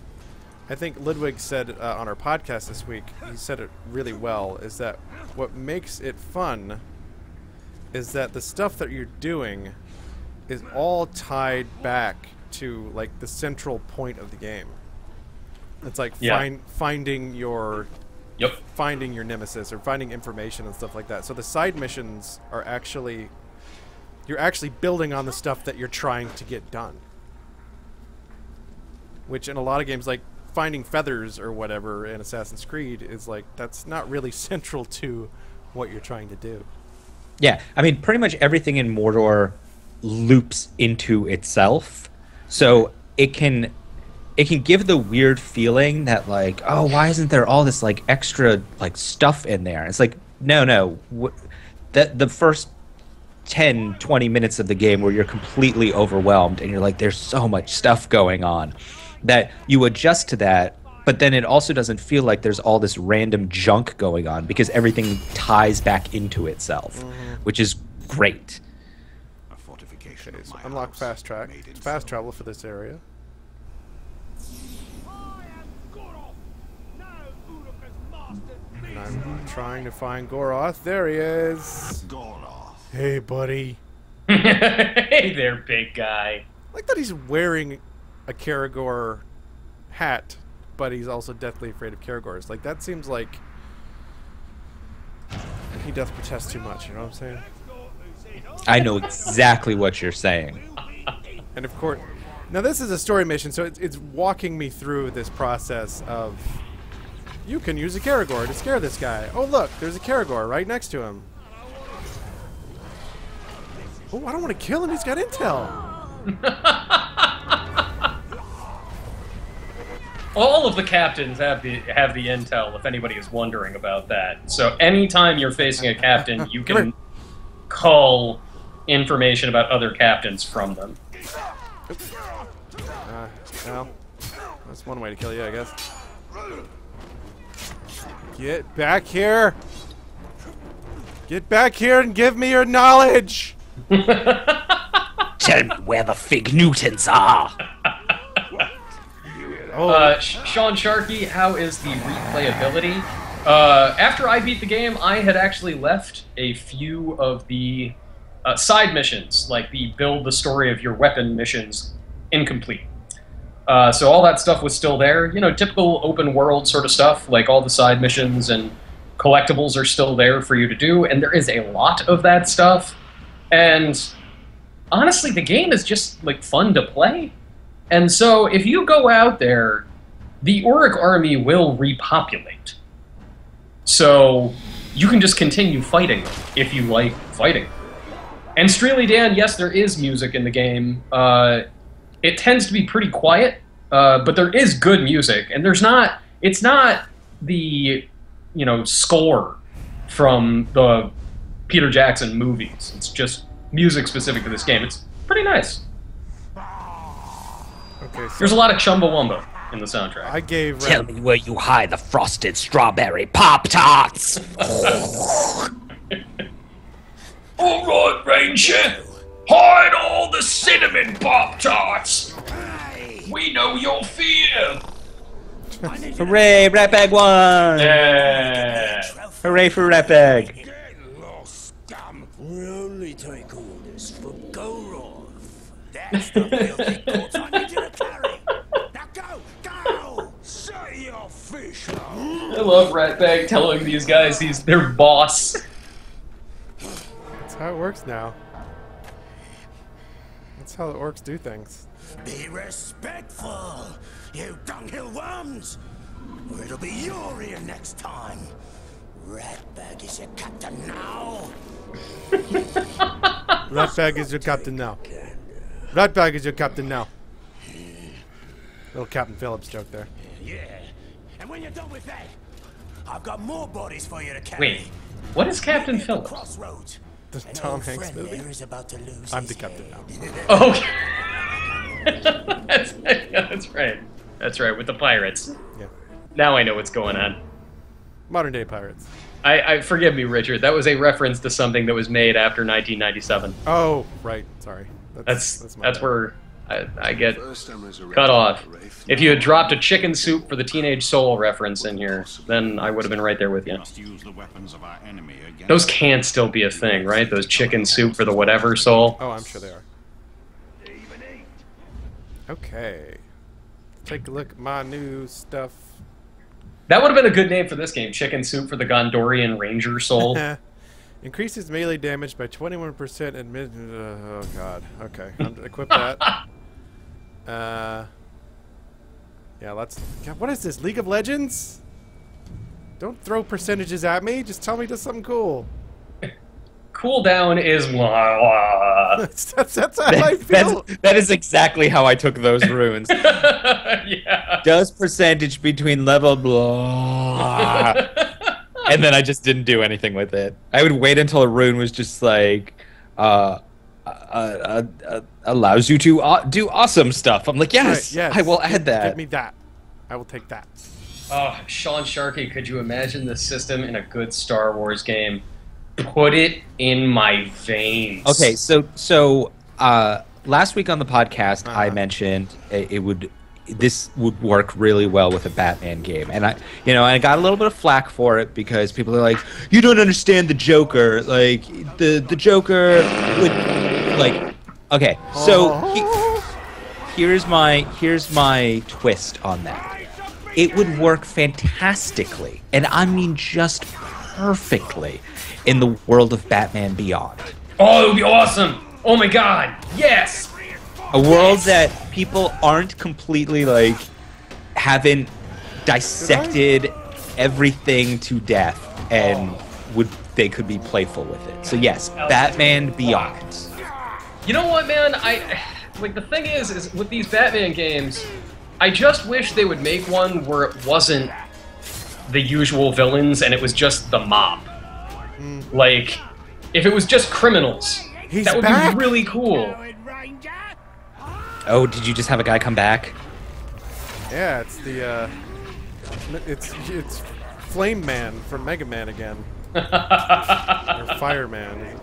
I think Ludwig said on our podcast this week, he said it really well, is that what makes it fun is that the stuff that you're doing is all tied back to, like, the central point of the game. It's like finding your nemesis or finding information and stuff like that. So the side missions are actually... You're actually building on the stuff that you're trying to get done. Which in a lot of games, like finding feathers or whatever in Assassin's Creed, is like, that's not really central to what you're trying to do. Yeah, I mean, pretty much everything in Mordor loops into itself. So it can give the weird feeling that, like, oh, why isn't there all this, like, extra, like, stuff in there? It's like, no. The first 10, 20 minutes of the game where you're completely overwhelmed and you're like, there's so much stuff going on, that you adjust to that, but then it also doesn't feel like there's all this random junk going on because everything ties back into itself, which is great. A fortification Okay, of so my unlock house, fast track. made in Fast stone. travel for this area. And I'm trying to find Goroth. There he is. Goroth. Hey, buddy. Hey there, big guy. I like that he's wearing a Caragor hat, but he's also deathly afraid of Caragors. Like, that seems like he does protest too much, you know what I'm saying? I know exactly what you're saying. And of course, now this is a story mission, so it's walking me through this process of, you can use a Caragor to scare this guy. Oh look, there's a Caragor right next to him. Oh, I don't want to kill him, he's got intel. All of the captains have the intel, if anybody is wondering about that. So anytime you're facing a captain, you can cull information about other captains from them. Well, that's one way to kill you, I guess. Get back here! Get back here and give me your knowledge! Tell me where the Fig Newtons are. Sean Sharkey, how is the replayability? After I beat the game, I had actually left a few of the side missions, like the build the story of your weapon missions, incomplete. So all that stuff was still there. You know, typical open world sort of stuff, like all the side missions and collectibles are still there for you to do, and there is a lot of that stuff. And honestly, the game is just, like, fun to play. And so if you go out there, the Auric army will repopulate. So you can just continue fighting them if you like fighting. And Streely Dan, yes, there is music in the game. It tends to be pretty quiet, but there is good music. And it's not the, you know, score from the Peter Jackson movies. It's just music specific to this game. It's pretty nice. Okay, so There's a lot of Chumbawamba in the soundtrack. I gave Tell me where you hide the frosted strawberry Pop-Tarts. All right, Ranger. Hide all the cinnamon Pop-Tarts. We know your fear. Hooray, Ratbag won! Yeah. Hooray for Ratbag. Get lost, scum. We only take orders for Goroth. That's the filthy corpse I need you to carry. Now go! Say your fish out. I love Ratbag telling these guys he's their boss. That's how it works now. That's how the orcs do things. Be respectful, you dunghill worms, or it'll be your ear next time. Ratbag is your captain now. Ratbag is your captain now. Ratbag is your captain now. Little Captain Phillips joke there. Yeah. And when you're done with that, I've got more bodies for you to carry. Wait, what is Captain Meet me at the Phillips? Crossroads. The An Tom old Hanks friend movie? there is about to lose I'm his the captain head. now. Okay. That's right. That's right, with the pirates. Yeah. Now I know what's going on. Modern day pirates. I forgive me, Richard. That was a reference to something that was made after 1997. Oh, right. Sorry. That's my bad. where I get First I'm resurrected cut off. by Rafe, If you had dropped a chicken soup for the Teenage Soul reference in here, then I would have been right there with you. Must use the weapons of our enemy against Those can still be a thing, right? Those chicken soup for the whatever soul. Oh, I'm sure they are. Okay. Take a look at my new stuff. That would have been a good name for this game, Chicken Soup for the Gondorian Ranger Soul. Increases melee damage by 21% and mid. Oh god. Okay, I'm gonna equip that. Yeah, let's. God, what is this? League of Legends? Don't throw percentages at me. Just tell me to something cool. Cooldown is that's how I feel. That is exactly how I took those runes. yeah. Does percentage between level blah. And then I just didn't do anything with it. I would wait until a rune was just like, allows you to do awesome stuff. I'm like, yes, Right, yes. I will add that. Give me that. I will take that. Oh, Sean Sharkey, could you imagine this system in a good Star Wars game? Put it in my veins. Okay, so last week on the podcast, I mentioned this would work really well with a Batman game, and I got a little bit of flack for it because people are like, you don't understand the Joker, like the Joker would like. Okay, so here's my twist on that. It would work fantastically, and I mean just perfectly, in the world of Batman Beyond. Oh, it would be awesome! Oh my god, yes! A world that people aren't completely, like, haven't dissected everything to death, and they could be playful with it. So yes, Batman Beyond. You know what, man? The thing is with these Batman games, I just wish they would make one where it wasn't the usual villains and it was just the mob. Like, if it was just criminals, He's that would back. be really cool. Oh, did you just have a guy come back? Yeah, it's the it's Flame Man from Mega Man again. Or Fireman.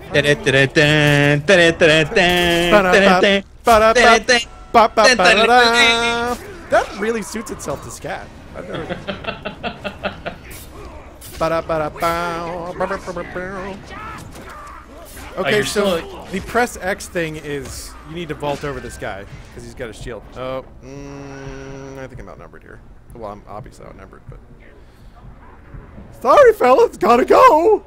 That really suits itself to scat. I've never... Okay, you're so still- the press X thing is you need to vault over this guy because he's got a shield. Oh, I think I'm outnumbered here. Well, I'm obviously outnumbered, but sorry, fellas, gotta go.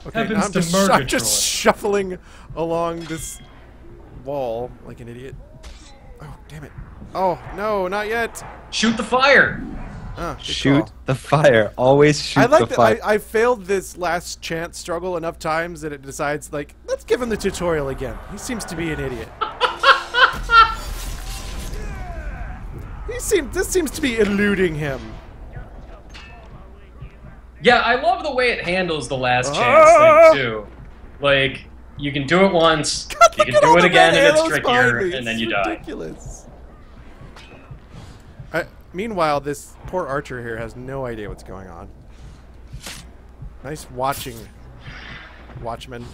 Okay, now Happens to I'm Murgatroyd. just shuffling along this wall like an idiot. Oh, damn it. Oh, no, not yet. Shoot the fire! Ah, good Shoot call. the fire. Always shoot I like the that fire. I failed this last chance struggle enough times that it decides, like, let's give him the tutorial again. He seems to be an idiot. This seems to be eluding him. Yeah, I love the way it handles the last chance thing, too. Like, you can do it once, you can do it again, and it's trickier, and then you die. Ridiculous. Meanwhile, this poor archer here has no idea what's going on. Nice watching, watchman.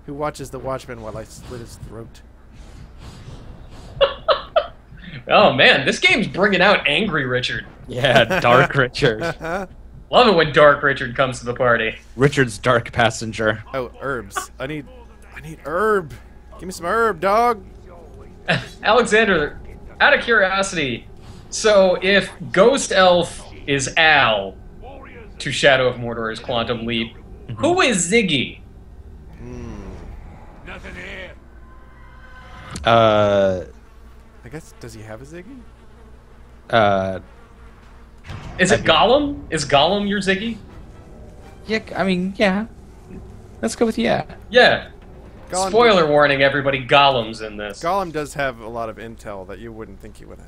Who watches the watchman while I slit his throat? Oh man, this game's bringing out Angry Richard. Yeah, Dark Richard. Love it when Dark Richard comes to the party. Richard's dark passenger. Oh, herbs. I need herb. Give me some herb, dog. Alexander, out of curiosity, so if Ghost Elf is Al to Shadow of Mordor's Quantum Leap, who is Ziggy? I guess, does he have a Ziggy? Is it Gollum? Is Gollum your Ziggy? Yeah, I mean, yeah. Let's go with yeah. Yeah. Gollum- Spoiler warning, everybody. Gollum's in this. Gollum does have a lot of intel that you wouldn't think he would have.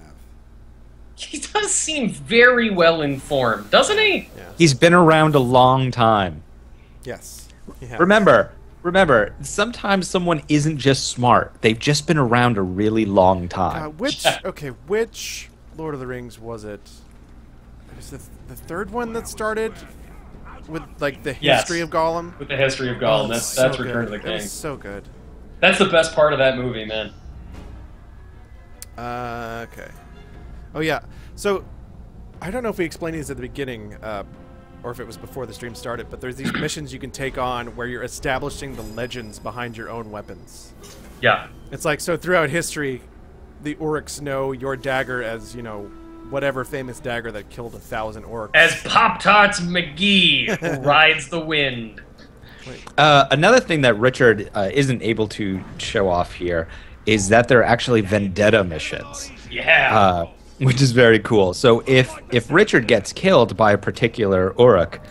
He does seem very well informed, doesn't he? He's been around a long time. Yes. Yeah. Remember, sometimes someone isn't just smart. They've just been around a really long time. Which Lord of the Rings was it? It was the third one that started with like the history Yes. of Gollum. With the history of Gollum, Oh, that's so Return of the good. King. That was so good. That's the best part of that movie, man. Okay. Oh yeah. So I don't know if we explained these at the beginning, or if it was before the stream started, but there's these missions you can take on where you're establishing the legends behind your own weapons. Yeah. It's like, so throughout history, the Uruks know your dagger as, you know, whatever famous dagger that killed 1,000 orcs. As Pop-Tarts McGee, who rides the wind. Another thing that Richard isn't able to show off here is that there are actually vendetta missions. Yeah. Which is very cool. So if Richard gets killed by a particular Uruk,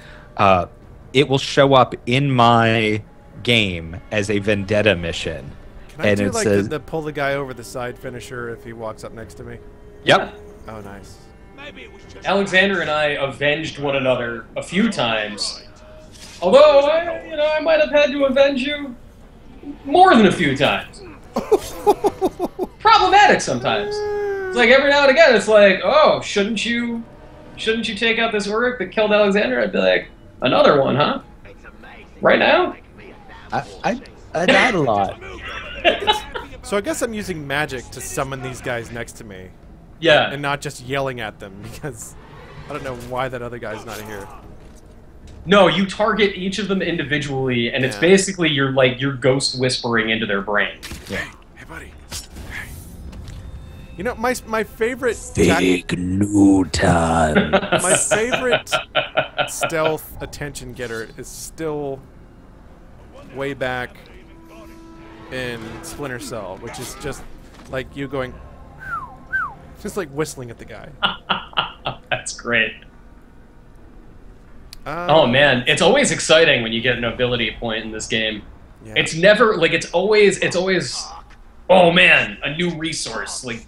it will show up in my game as a vendetta mission. Can I and do it like says, the pull the guy over the side finisher if he walks up next to me? "Yep, Oh, nice. Alexander and I avenged one another a few times. Although, I might have had to avenge you more than a few times. Problematic sometimes. It's like every now and again, it's like, oh, shouldn't you take out this Uruk that killed Alexander? I'd be like, another one, huh? Right now? I died a lot." So I guess I'm using magic to summon these guys next to me, Yeah. and not just yelling at them, because I don't know why that other guy's not here. No, you target each of them individually, and it's Yeah. basically you're ghost whispering into their brain. Hey, buddy. Hey. You know, my favorite Big new time. my favorite stealth attention getter is still way back in Splinter Cell, which is just like you going, just like whistling at the guy. That's great. Oh man, it's always exciting when you get an ability point in this game. Yeah. It's never like it's always oh man, a new resource. Like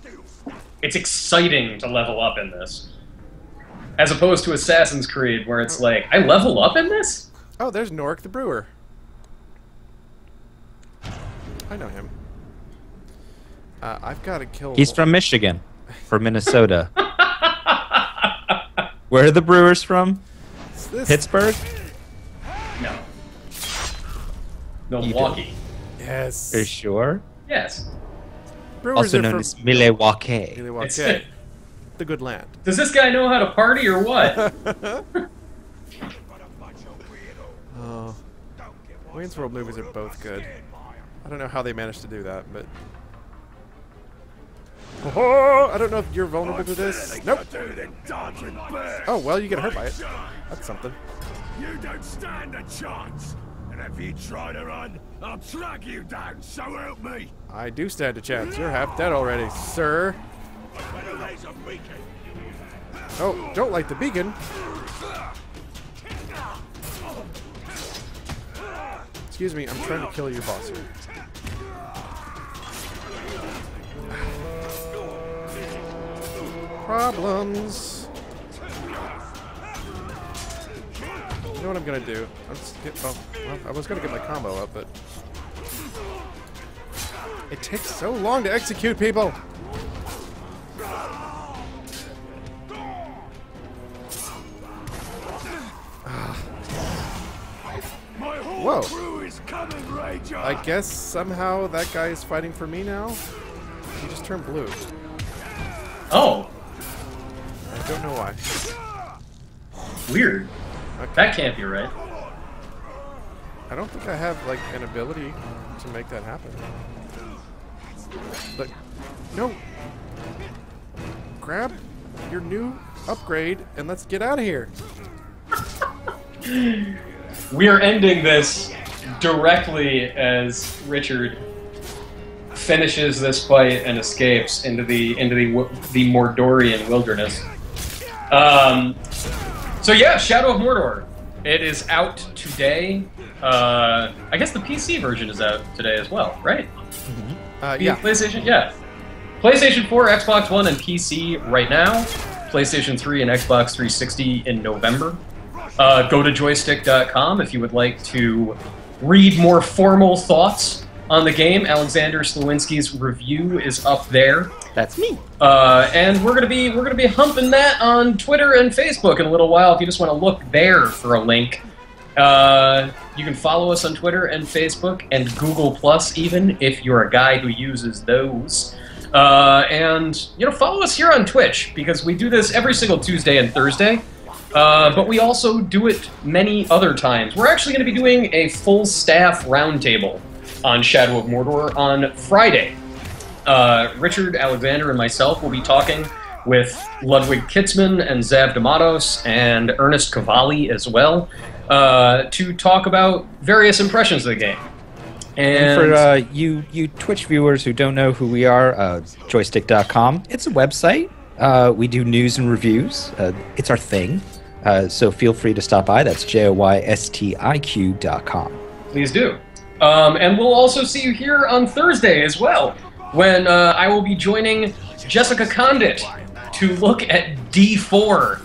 it's exciting to level up in this. As opposed to Assassin's Creed where it's like, I level up in this? Oh, there's Norik the Brewer. I know him. I've got to kill. He's from Michigan, or Minnesota. Where are the Brewers from? this. Pittsburgh? No. Milwaukee. Yes. Are you sure? Yes. Brewers Also are known from as Milwaukee. Milwaukee. The good land. Does this guy know how to party or what? Oh. Wayne's World movies are both good. I don't know how they managed to do that, but... Oh, I don't know if you're vulnerable to this. Nope. Oh, well, you get hurt by it. That's something. You don't stand a chance. And if you try to run, I'll track you down, so help me. I do stand a chance. You're half dead already, sir. Oh, don't light the beacon. Excuse me, I'm trying to kill your boss here. Problems. You know what I'm gonna do? I'm just get, well, I was gonna get my combo up, but it takes so long to execute people. Whoa. I guess somehow that guy is fighting for me now. He just turned blue. Oh, I don't know why. weird. Okay. That can't be right. I don't think I have like an ability to make that happen. But no. Grab your new upgrade and let's get out of here. We are ending this directly as Richard finishes this fight and escapes into the Mordorian wilderness. So yeah, Shadow of Mordor. It is out today. I guess the PC version is out today as well, right? Yeah. PlayStation, yeah. PlayStation 4, Xbox One, and PC right now. PlayStation 3 and Xbox 360 in November. Go to joystick.com if you would like to read more formal thoughts on the game. Alexander Slawinski's review is up there. That's me. And we're gonna be humping that on Twitter and Facebook in a little while. If you just want to look there for a link, you can follow us on Twitter and Facebook and Google Plus, even if you're a guy who uses those. And follow us here on Twitch because we do this every single Tuesday and Thursday. But we also do it many other times. We're actually going to be doing a full staff roundtable on Shadow of Mordor on Friday. Richard, Alexander, and myself will be talking with Ludwig Kitzman and Zav D'Amatos and Ernest Cavalli as well to talk about various impressions of the game. And for you Twitch viewers who don't know who we are, joystick.com. It's a website. We do news and reviews. It's our thing. So feel free to stop by. That's joystiq.com. Please do. And we'll also see you here on Thursday as well, when I will be joining Jessica Condit to look at D4,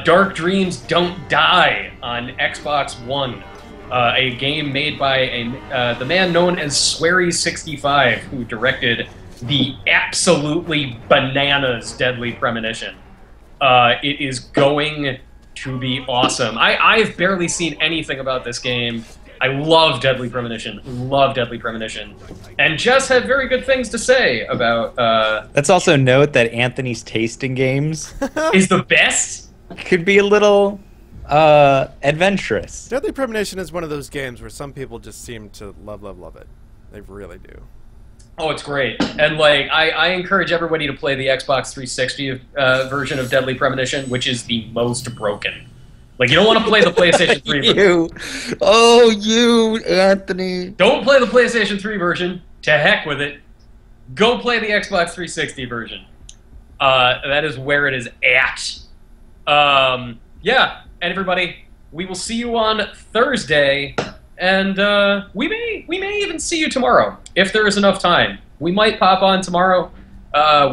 Dark Dreams Don't Die on Xbox One, a game made by the man known as Swery65, who directed the absolutely bananas Deadly Premonition. It is going to be awesome. I've barely seen anything about this game. I love Deadly Premonition. Love Deadly Premonition. And Jess had very good things to say about... Let's also note that Anthony's taste in games is the best? Could be a little adventurous. Deadly Premonition is one of those games where some people just seem to love it. They really do. Oh, it's great. And, like, I encourage everybody to play the Xbox 360 version of Deadly Premonition, which is the most broken. Like, you don't want to play the PlayStation 3 version. You, Anthony. Don't play the PlayStation 3 version. To heck with it. Go play the Xbox 360 version. That is where it is at. Yeah, and everybody, we will see you on Thursday, and we may even see you tomorrow, if there is enough time. We might pop on tomorrow.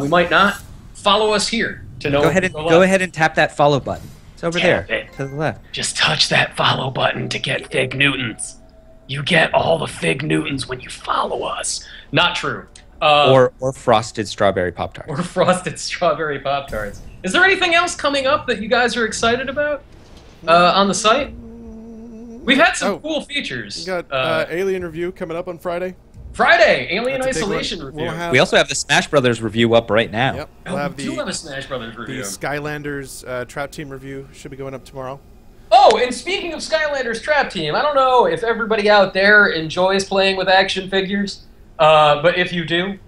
We might not. Follow us here to know. Go ahead and tap that follow button. It's over there, to the left. Just touch that follow button to get Fig Newtons. You get all the Fig Newtons when you follow us. Not true. Or frosted strawberry Pop-Tarts. Or frosted strawberry Pop-Tarts. Is there anything else coming up that you guys are excited about on the site? We've had some cool features. We got Alien review coming up on Friday. Friday, Alien Isolation review. We also have the Smash Brothers review up right now. Yep. We do have a Smash Brothers review. The Skylanders Trap Team review should be going up tomorrow. Oh, and speaking of Skylanders Trap Team, I don't know if everybody out there enjoys playing with action figures, but if you do,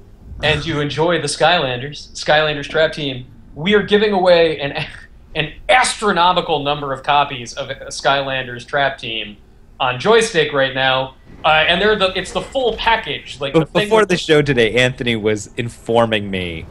and you enjoy the Skylanders Trap Team, we are giving away an astronomical number of copies of Skylanders Trap Team on Joystick right now. And it's the full package. Like before the show today, Anthony was informing me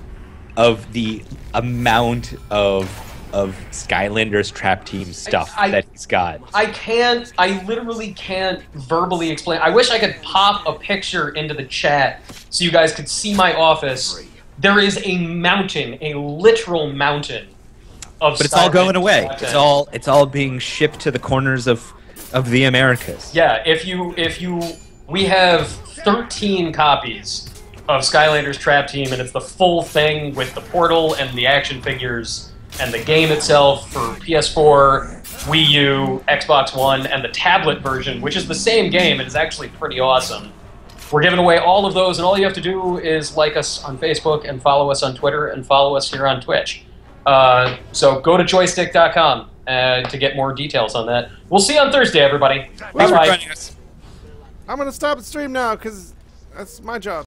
of the amount of Skylanders Trap Team stuff that he's got. I literally can't verbally explain. I wish I could pop a picture into the chat so you guys could see my office. There is a mountain, a literal mountain of. But it's all going away. It's all being shipped to the corners of the Americas. Yeah, we have 13 copies of Skylanders Trap Team, and it's the full thing with the portal and the action figures and the game itself for PS4, Wii U, Xbox One, and the tablet version, which is the same game. It is actually pretty awesome. We're giving away all of those, and all you have to do is like us on Facebook and follow us on Twitter and follow us here on Twitch. So go to joystick.com to get more details on that. We'll see you on Thursday, everybody. Bye-bye. I'm going to stop the stream now because that's my job.